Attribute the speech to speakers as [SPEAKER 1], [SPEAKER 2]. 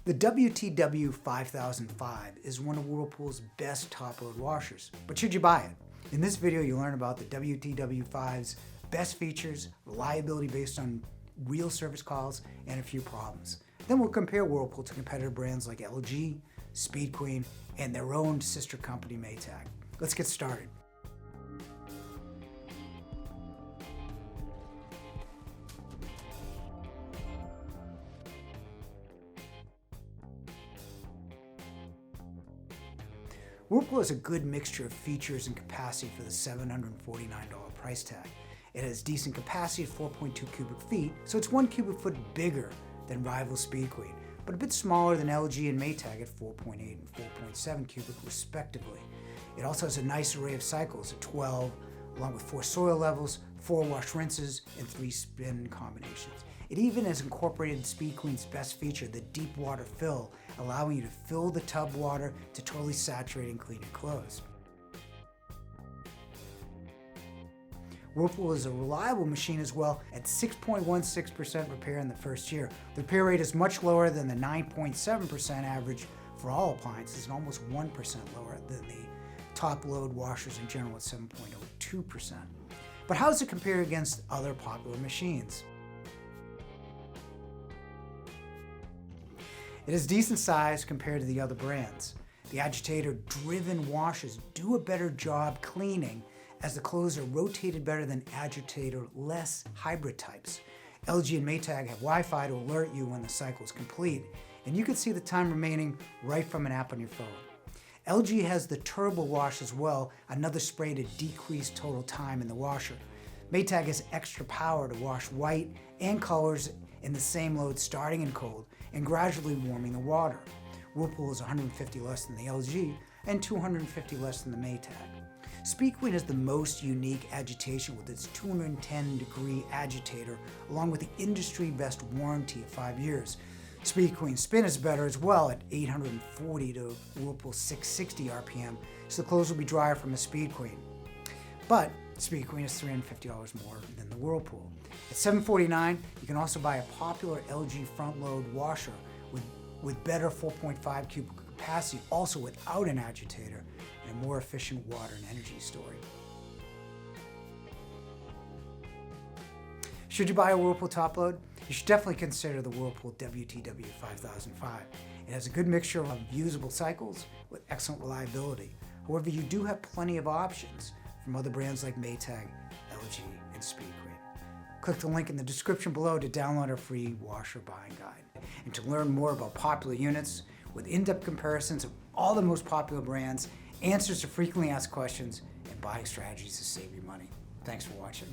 [SPEAKER 1] The WTW5005 is one of Whirlpool's best top-load washers, but should you buy it? In this video, you'll learn about the WTW5's best features, reliability based on real service calls, and a few problems. Then we'll compare Whirlpool to competitor brands like LG, Speed Queen, and their own sister company Maytag. Let's get started. Whirlpool has a good mixture of features and capacity for the $749 price tag. It has decent capacity at 4.2 cubic feet, so it's 1 cubic foot bigger than rival Speed Queen, but a bit smaller than LG and Maytag at 4.8 and 4.7 cubic respectively. It also has a nice array of cycles at 12, along with 4 soil levels, 4 wash rinses, and 3 spin combinations. It even has incorporated Speed Queen's best feature, the deep water fill, allowing you to fill the tub water to totally saturate and clean your clothes. Whirlpool is a reliable machine as well at 6.16% repair in the first year. The repair rate is much lower than the 9.7% average for all appliances and almost 1% lower than the top load washers in general at 7.02%. But how does it compare against other popular machines? It is decent size compared to the other brands. The agitator-driven washers do a better job cleaning as the clothes are rotated better than agitator-less hybrid types. LG and Maytag have Wi-Fi to alert you when the cycle is complete, and you can see the time remaining right from an app on your phone. LG has the turbo wash as well, another spray to decrease total time in the washer. Maytag has extra power to wash white and colors in the same load starting in cold and gradually warming the water. Whirlpool is 150 less than the LG and 250 less than the Maytag. Speed Queen has the most unique agitation with its 210-degree agitator, along with the industry best warranty of 5 years. Speed Queen spin is better as well at 840 to Whirlpool's 660 RPM, so the clothes will be drier from a Speed Queen. But Speed Queen is $350 more than the Whirlpool. At $749, you can also buy a popular LG front-load washer with better 4.5 cubic capacity, also without an agitator, and a more efficient water and energy story. Should you buy a Whirlpool top load? You should definitely consider the Whirlpool WTW5005. It has a good mixture of usable cycles with excellent reliability. However, you do have plenty of options from other brands like Maytag, LG, and Speed Queen. Click the link in the description below to download our free washer buying guide. And to learn more about popular units with in-depth comparisons of all the most popular brands, answers to frequently asked questions, and buying strategies to save you money. Thanks for watching.